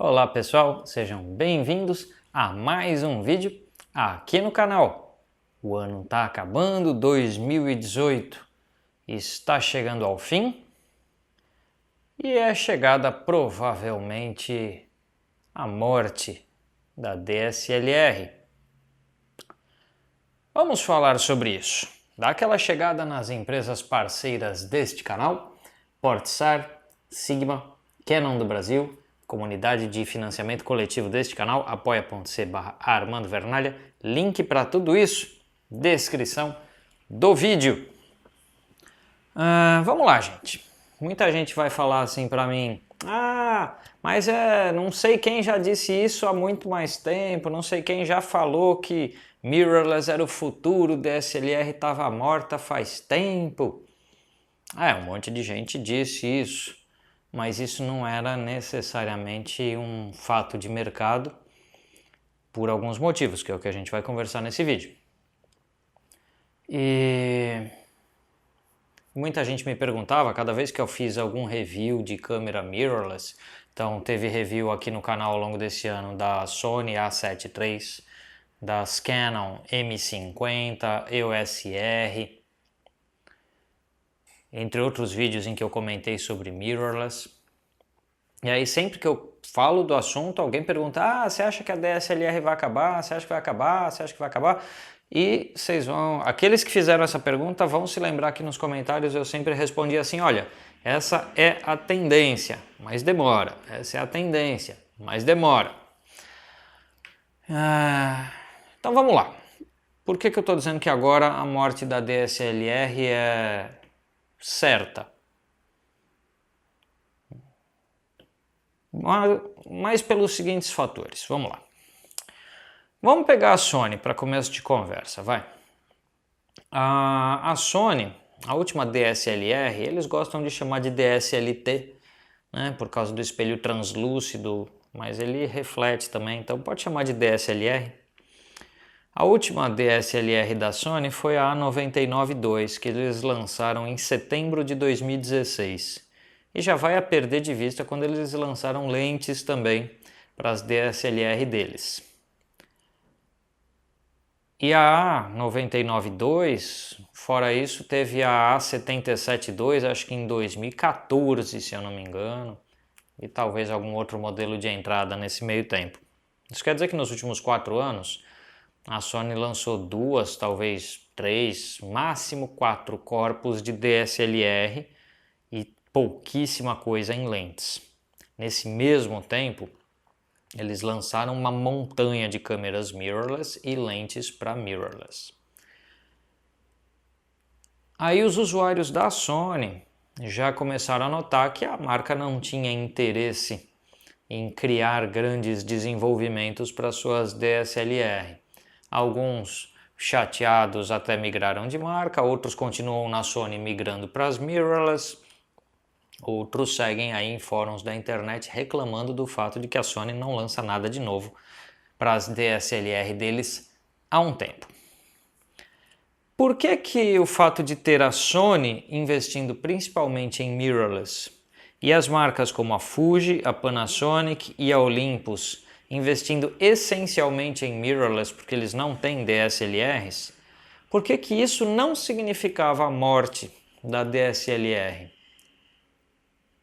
Olá pessoal, sejam bem-vindos a mais um vídeo aqui no canal. O ano está acabando, 2018 está chegando ao fim e é chegada provavelmente a morte da DSLR. Vamos falar sobre isso. Dá aquela chegada nas empresas parceiras deste canal, Portsar, Sigma, Canon do Brasil, comunidade de financiamento coletivo deste canal, apoia.c/Armando Vernalha, link para tudo isso, descrição do vídeo. Vamos lá, gente. Muita gente vai falar assim para mim, mas não sei quem já disse isso há muito mais tempo, não sei quem já falou que mirrorless era o futuro, DSLR estava morta faz tempo. Um monte de gente disse isso, mas isso não era necessariamente um fato de mercado por alguns motivos, que é o que a gente vai conversar nesse vídeo. E muita gente me perguntava, cada vez que eu fiz algum review de câmera mirrorless, então teve review aqui no canal ao longo desse ano da Sony A7 III, das Canon M50, EOS R, entre outros vídeos em que eu comentei sobre mirrorless. E aí sempre que eu falo do assunto, alguém pergunta, você acha que a DSLR vai acabar? Você acha que vai acabar? Você acha que vai acabar? E aqueles que fizeram essa pergunta vão se lembrar que nos comentários eu sempre respondi assim, olha, essa é a tendência, mas demora. Essa é a tendência, mas demora. Então vamos lá. Por que eu estou dizendo que agora a morte da DSLR é certa? Mas pelos seguintes fatores, vamos lá. Vamos pegar a Sony para começo de conversa, vai. A Sony, a última DSLR, eles gostam de chamar de DSLT, né, por causa do espelho translúcido, mas ele reflete também, então pode chamar de DSLR. A última DSLR da Sony foi a A99II, que eles lançaram em setembro de 2016. E já vai a perder de vista quando eles lançaram lentes também para as DSLR deles. E a A99II, fora isso, teve a A77II, acho que em 2014, se eu não me engano, e talvez algum outro modelo de entrada nesse meio tempo. Isso quer dizer que nos últimos 4 anos, a Sony lançou 2, talvez 3, máximo 4 corpos de DSLR e pouquíssima coisa em lentes. Nesse mesmo tempo, eles lançaram uma montanha de câmeras mirrorless e lentes para mirrorless. Aí os usuários da Sony já começaram a notar que a marca não tinha interesse em criar grandes desenvolvimentos para suas DSLR. Alguns chateados até migraram de marca, outros continuam na Sony migrando para as mirrorless, outros seguem aí em fóruns da internet reclamando do fato de que a Sony não lança nada de novo para as DSLR deles há um tempo. Por que o fato de ter a Sony investindo principalmente em mirrorless e as marcas como a Fuji, a Panasonic e a Olympus investindo essencialmente em mirrorless porque eles não têm DSLRs, por que isso não significava a morte da DSLR?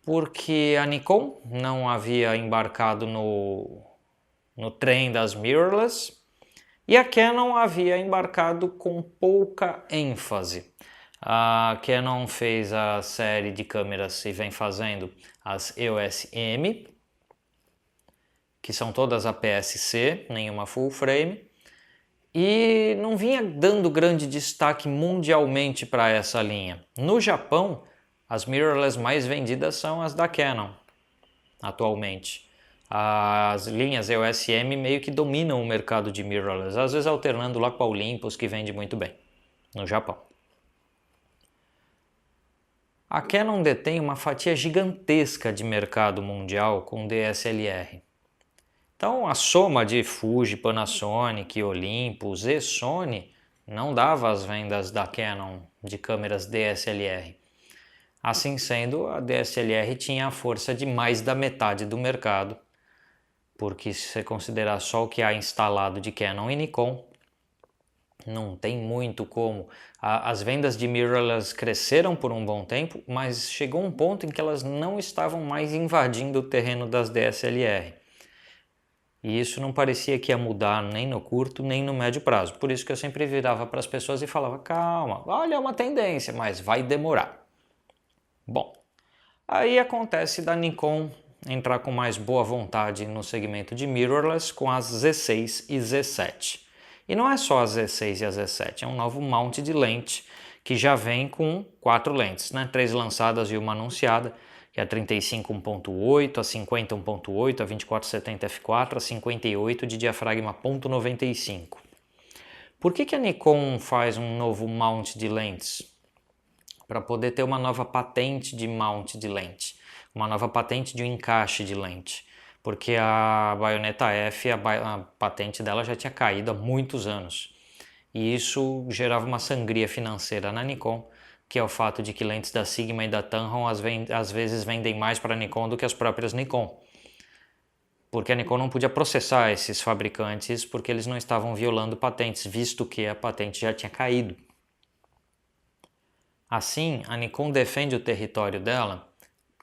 Porque a Nikon não havia embarcado no trem das mirrorless e a Canon havia embarcado com pouca ênfase. A Canon fez a série de câmeras e vem fazendo as EOS M, que são todas APS-C, nenhuma full frame, e não vinha dando grande destaque mundialmente para essa linha. No Japão, as mirrorless mais vendidas são as da Canon, atualmente. As linhas EOS M meio que dominam o mercado de mirrorless, às vezes alternando lá com a Olympus, que vende muito bem, no Japão. A Canon detém uma fatia gigantesca de mercado mundial com DSLR. Então a soma de Fuji, Panasonic, Olympus e Sony não dava as vendas da Canon de câmeras DSLR. Assim sendo, a DSLR tinha a força de mais da metade do mercado porque se você considerar só o que há instalado de Canon e Nikon, não tem muito como. As vendas de mirrorless cresceram por um bom tempo, mas chegou um ponto em que elas não estavam mais invadindo o terreno das DSLR. E isso não parecia que ia mudar nem no curto nem no médio prazo. Por isso que eu sempre virava para as pessoas e falava: calma, olha, é uma tendência, mas vai demorar. Bom, aí acontece da Nikon entrar com mais boa vontade no segmento de mirrorless com as Z6 e Z7. E não é só a Z6 e a Z7, é um novo mount de lente que já vem com 4 lentes, né? 3 lançadas e uma anunciada, que é a 35 1.8, a 50 1.8, a 2470 f4, a 58 de diafragma .95. Por que a Nikon faz um novo mount de lentes? Para poder ter uma nova patente de mount de lente, uma nova patente de um encaixe de lente, porque a baioneta F, a patente dela já tinha caído há muitos anos, e isso gerava uma sangria financeira na Nikon, que é o fato de que lentes da Sigma e da Tamron às vezes vendem mais para a Nikon do que as próprias Nikon, porque a Nikon não podia processar esses fabricantes porque eles não estavam violando patentes, visto que a patente já tinha caído. Assim, a Nikon defende o território dela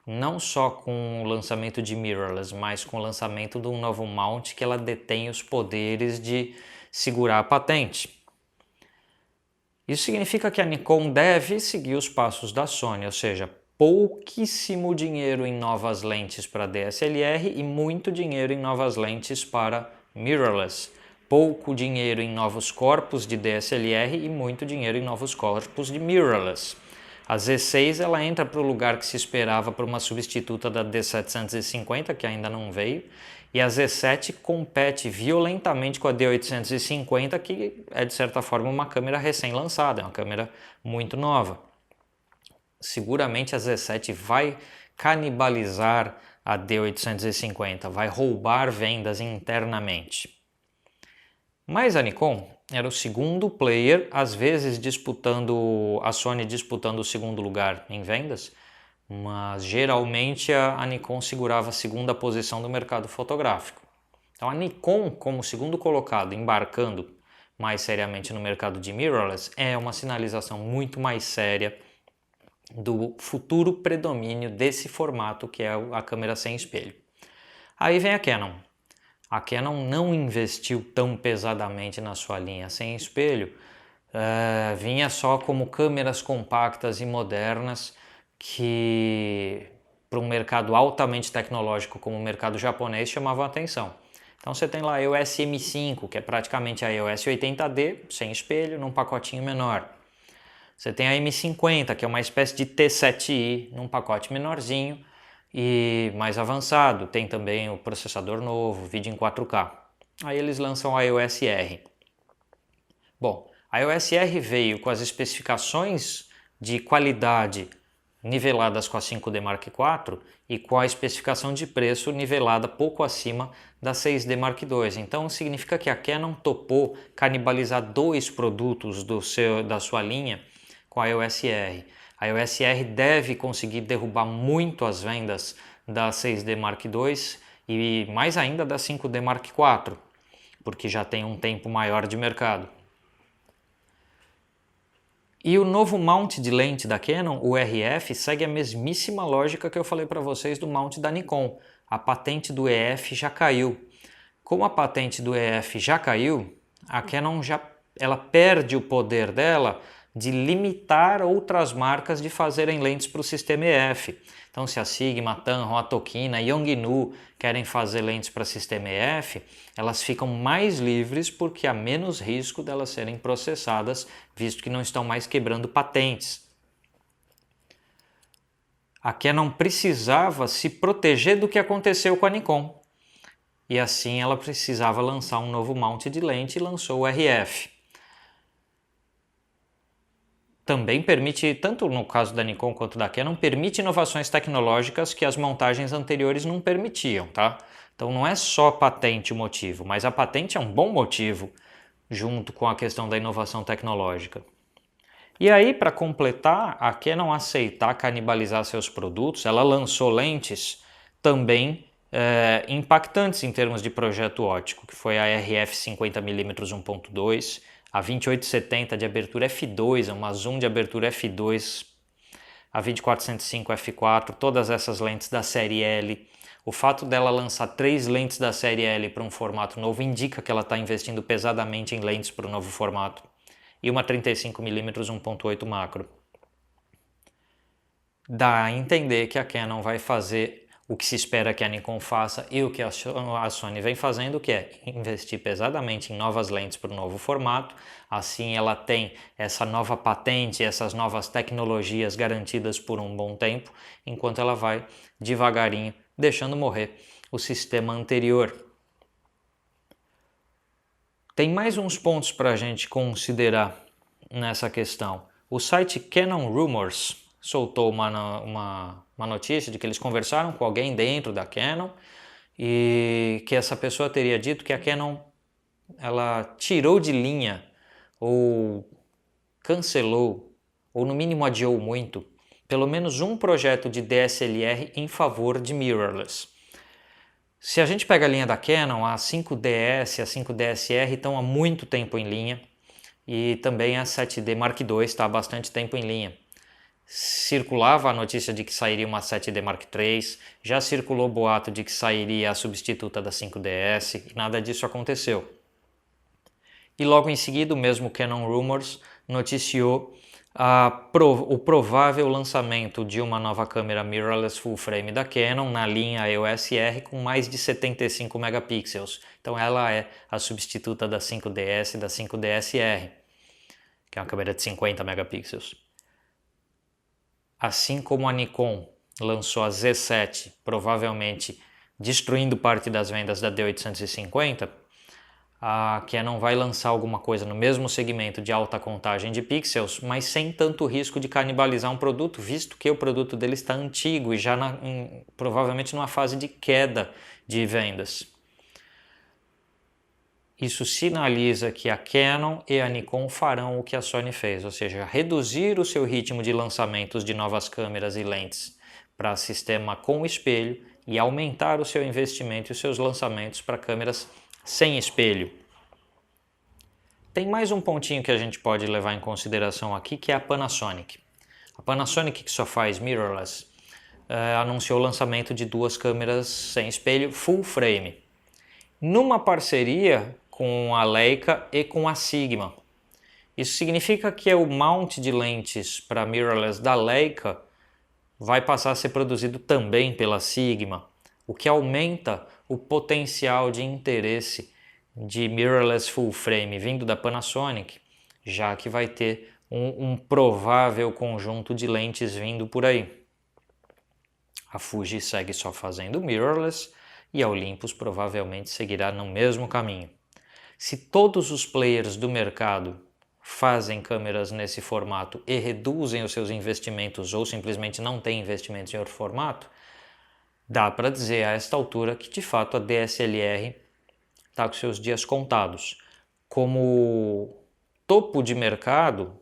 não só com o lançamento de mirrorless, mas com o lançamento de um novo mount que ela detém os poderes de segurar a patente. Isso significa que a Nikon deve seguir os passos da Sony, ou seja, pouquíssimo dinheiro em novas lentes para DSLR e muito dinheiro em novas lentes para mirrorless. Pouco dinheiro em novos corpos de DSLR e muito dinheiro em novos corpos de mirrorless. A Z6 ela entra para o lugar que se esperava para uma substituta da D750, que ainda não veio, e a Z7 compete violentamente com a D850, que é de certa forma uma câmera recém-lançada, é uma câmera muito nova. Seguramente a Z7 vai canibalizar a D850, vai roubar vendas internamente. Mas a Nikon era o segundo player, às vezes disputando, a Sony disputando o segundo lugar em vendas, mas geralmente a Nikon segurava a segunda posição do mercado fotográfico. Então a Nikon, como segundo colocado, embarcando mais seriamente no mercado de mirrorless, é uma sinalização muito mais séria do futuro predomínio desse formato que é a câmera sem espelho. Aí vem a Canon. A Canon não investiu tão pesadamente na sua linha sem espelho, vinha só como câmeras compactas e modernas que para um mercado altamente tecnológico como o mercado japonês chamavam a atenção. Então você tem lá a EOS M5, que é praticamente a EOS 80D sem espelho num pacotinho menor. Você tem a M50, que é uma espécie de T7i num pacote menorzinho e mais avançado, tem também o processador novo, vídeo em 4K. Aí eles lançam a EOS R. Bom, a EOS R veio com as especificações de qualidade niveladas com a 5D Mark IV e com a especificação de preço nivelada pouco acima da 6D Mark II. Então significa que a Canon topou canibalizar 2 produtos da sua linha com a EOS R. A EOS R deve conseguir derrubar muito as vendas da 6D Mark II e mais ainda da 5D Mark IV, porque já tem um tempo maior de mercado. E o novo mount de lente da Canon, o RF, segue a mesmíssima lógica que eu falei para vocês do mount da Nikon. A patente do EF já caiu. Como a patente do EF já caiu, a Canon ela perde o poder dela de limitar outras marcas de fazerem lentes para o sistema EF. Então se a Sigma, a Tamron, a Tokina, a Yongnuo querem fazer lentes para sistema EF, elas ficam mais livres porque há menos risco delas serem processadas, visto que não estão mais quebrando patentes. A Canon precisava se proteger do que aconteceu com a Nikon. E assim ela precisava lançar um novo mount de lente e lançou o RF. Também permite, tanto no caso da Nikon quanto da Canon, permite inovações tecnológicas que as montagens anteriores não permitiam, tá? Então não é só patente o motivo, mas a patente é um bom motivo junto com a questão da inovação tecnológica. E aí, para completar, a Canon aceitar canibalizar seus produtos, ela lançou lentes também impactantes em termos de projeto óptico, que foi a RF 50mm 1.2, a 2870 de abertura f2, uma zoom de abertura f2, a 2405 f4, todas essas lentes da série L. O fato dela lançar 3 lentes da série L para um formato novo indica que ela está investindo pesadamente em lentes para o novo formato. E uma 35mm 1.8 macro. Dá a entender que a Canon vai fazer o que se espera que a Nikon faça e o que a Sony vem fazendo, que é investir pesadamente em novas lentes para o novo formato. Assim ela tem essa nova patente, essas novas tecnologias garantidas por um bom tempo, enquanto ela vai devagarinho deixando morrer o sistema anterior. Tem mais uns pontos para a gente considerar nessa questão. O site Canon Rumors soltou uma notícia de que eles conversaram com alguém dentro da Canon e que essa pessoa teria dito que a Canon ela tirou de linha ou cancelou ou no mínimo adiou muito pelo menos um projeto de DSLR em favor de mirrorless. Se a gente pega a linha da Canon, a 5DS e a 5DSR estão há muito tempo em linha e também a 7D Mark II está há bastante tempo em linha. Circulava a notícia de que sairia uma 7D Mark III, já circulou boato de que sairia a substituta da 5DS e nada disso aconteceu. E logo em seguida o mesmo Canon Rumors noticiou o provável lançamento de uma nova câmera mirrorless full frame da Canon na linha EOS R com mais de 75 megapixels. Então ela é a substituta da 5DS e da 5DSR, que é uma câmera de 50 megapixels. Assim como a Nikon lançou a Z7, provavelmente destruindo parte das vendas da D850, a Canon vai lançar alguma coisa no mesmo segmento de alta contagem de pixels, mas sem tanto risco de canibalizar um produto, visto que o produto dele está antigo e já provavelmente numa fase de queda de vendas. Isso sinaliza que a Canon e a Nikon farão o que a Sony fez, ou seja, reduzir o seu ritmo de lançamentos de novas câmeras e lentes para sistema com espelho e aumentar o seu investimento e os seus lançamentos para câmeras sem espelho. Tem mais um pontinho que a gente pode levar em consideração aqui, que é a Panasonic. A Panasonic, que só faz mirrorless, anunciou o lançamento de 2 câmeras sem espelho full frame, numa parceria com a Leica e com a Sigma. Isso significa que o mount de lentes para mirrorless da Leica vai passar a ser produzido também pela Sigma, o que aumenta o potencial de interesse de mirrorless full frame vindo da Panasonic, já que vai ter um provável conjunto de lentes vindo por aí. A Fuji segue só fazendo mirrorless e a Olympus provavelmente seguirá no mesmo caminho. Se todos os players do mercado fazem câmeras nesse formato e reduzem os seus investimentos ou simplesmente não têm investimentos em outro formato, dá para dizer a esta altura que de fato a DSLR está com seus dias contados. Como topo de mercado,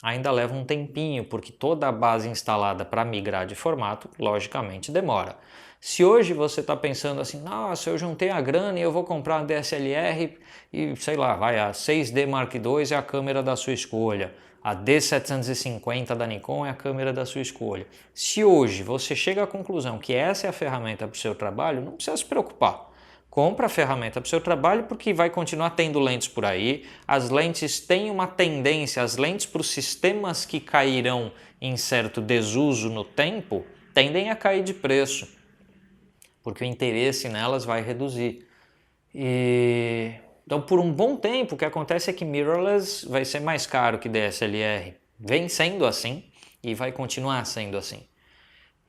ainda leva um tempinho, porque toda a base instalada para migrar de formato, logicamente, demora. Se hoje você está pensando assim, nossa, eu juntei a grana e eu vou comprar uma DSLR e, sei lá, a 6D Mark II é a câmera da sua escolha, a D750 da Nikon é a câmera da sua escolha. Se hoje você chega à conclusão que essa é a ferramenta para o seu trabalho, não precisa se preocupar. Compra a ferramenta para o seu trabalho porque vai continuar tendo lentes por aí. As lentes têm uma tendência, as lentes para os sistemas que cairão em certo desuso no tempo tendem a cair de preço, porque o interesse nelas vai reduzir. Então, por um bom tempo, o que acontece é que mirrorless vai ser mais caro que DSLR. Vem sendo assim e vai continuar sendo assim.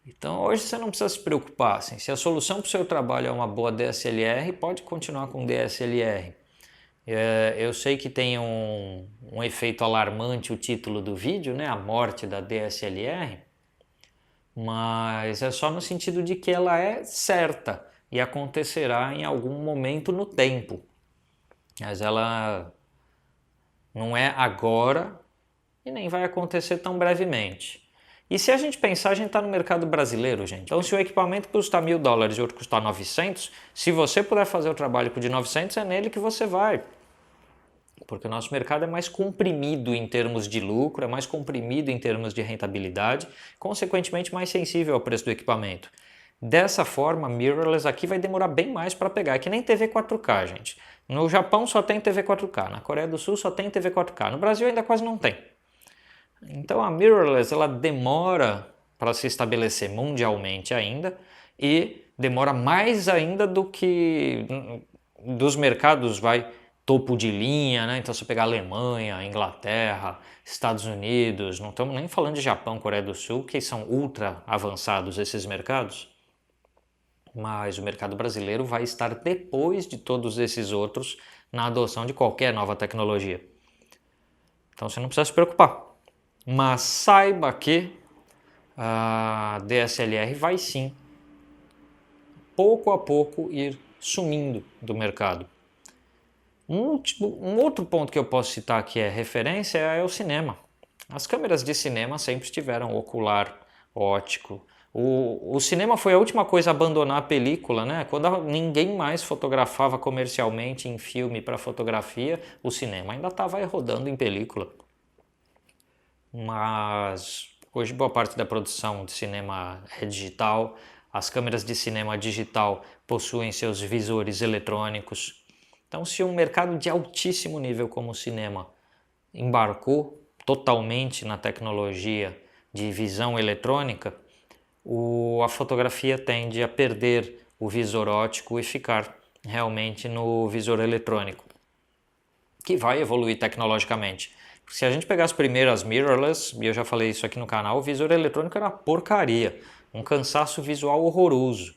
Então hoje você não precisa se preocupar, assim, se a solução para o seu trabalho é uma boa DSLR, pode continuar com DSLR. Eu sei que tem um efeito alarmante o título do vídeo, né? A morte da DSLR, mas é só no sentido de que ela é certa e acontecerá em algum momento no tempo. Mas ela não é agora e nem vai acontecer tão brevemente. E se a gente pensar, a gente está no mercado brasileiro, gente. Então, se o equipamento custa $1.000 e outro custar 900, se você puder fazer o trabalho com o de 900, é nele que você vai. Porque o nosso mercado é mais comprimido em termos de lucro, é mais comprimido em termos de rentabilidade, consequentemente mais sensível ao preço do equipamento. Dessa forma, mirrorless aqui vai demorar bem mais para pegar, é que nem TV 4K, gente. No Japão só tem TV 4K, na Coreia do Sul só tem TV 4K, no Brasil ainda quase não tem. Então a mirrorless ela demora para se estabelecer mundialmente ainda e demora mais ainda do que dos mercados topo de linha, né? Então se pegar Alemanha, Inglaterra, Estados Unidos, não estamos nem falando de Japão, Coreia do Sul, que são ultra avançados esses mercados, mas o mercado brasileiro vai estar depois de todos esses outros na adoção de qualquer nova tecnologia. Então você não precisa se preocupar. Mas saiba que a DSLR vai sim, pouco a pouco, ir sumindo do mercado. Um outro ponto que eu posso citar que é referência é o cinema. As câmeras de cinema sempre tiveram ocular óptico. O cinema foi a última coisa a abandonar a película, né? Quando ninguém mais fotografava comercialmente em filme para fotografia, o cinema ainda estava rodando em película. Mas hoje boa parte da produção de cinema é digital, as câmeras de cinema digital possuem seus visores eletrônicos. Então, se um mercado de altíssimo nível como o cinema embarcou totalmente na tecnologia de visão eletrônica, a fotografia tende a perder o visor óptico e ficar realmente no visor eletrônico, que vai evoluir tecnologicamente. Se a gente pegar as primeiras mirrorless, e eu já falei isso aqui no canal, o visor eletrônico era uma porcaria, um cansaço visual horroroso.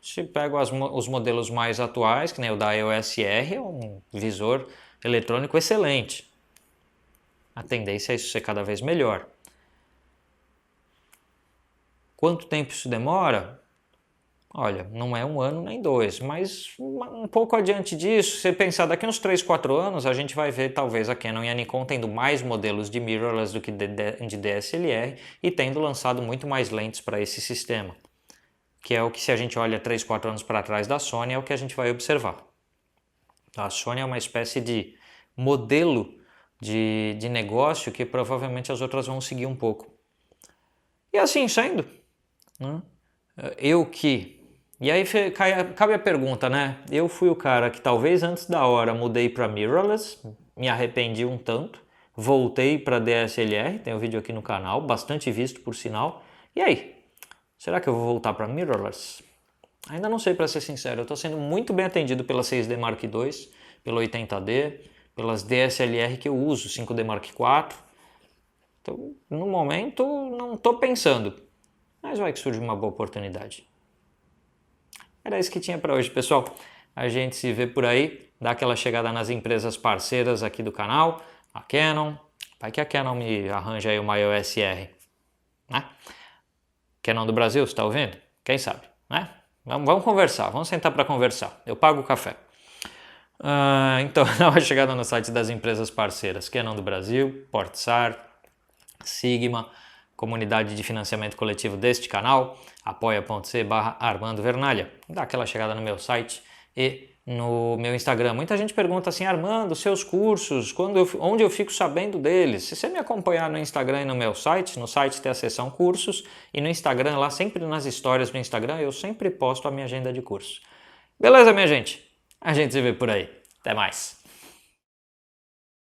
Se pega os modelos mais atuais, que nem o da EOS R, é um visor eletrônico excelente. A tendência é isso ser cada vez melhor. Quanto tempo isso demora? Olha, não é 1 ano nem 2, mas um pouco adiante disso, se você pensar daqui uns 3, 4 anos, a gente vai ver talvez a Canon e a Nikon tendo mais modelos de mirrorless do que de DSLR e tendo lançado muito mais lentes para esse sistema, que é o que, se a gente olha 3, 4 anos para trás da Sony, é o que a gente vai observar. A Sony é uma espécie de modelo de negócio que provavelmente as outras vão seguir um pouco. E assim sendo, né? E aí cabe a pergunta, né? Eu fui o cara que talvez antes da hora mudei para mirrorless, me arrependi um tanto, voltei para DSLR, tem um vídeo aqui no canal, bastante visto por sinal. E aí? Será que eu vou voltar para mirrorless? Ainda não sei, para ser sincero. Eu estou sendo muito bem atendido pela 6D Mark II, pelo 80D, pelas DSLR que eu uso, 5D Mark IV. Então, no momento, não estou pensando, mas vai que surge uma boa oportunidade. Era isso que tinha para hoje, pessoal. A gente se vê por aí, dá aquela chegada nas empresas parceiras aqui do canal, a Canon. Vai que a Canon me arranja aí uma EOS R, né? Canon do Brasil, você está ouvindo? Quem sabe, né? Vamos conversar, vamos sentar para conversar. Eu pago o café. Então, dá uma chegada no site das empresas parceiras. Canon do Brasil, Portsar, Sigma, comunidade de financiamento coletivo deste canal, apoia.c/Armando Vernalha. Dá aquela chegada no meu site e no meu Instagram. Muita gente pergunta assim: Armando, seus cursos, onde eu fico sabendo deles? Se você me acompanhar no Instagram e no meu site, no site tem a seção cursos e no Instagram, lá sempre nas histórias do Instagram, eu sempre posto a minha agenda de cursos. Beleza, minha gente? A gente se vê por aí. Até mais!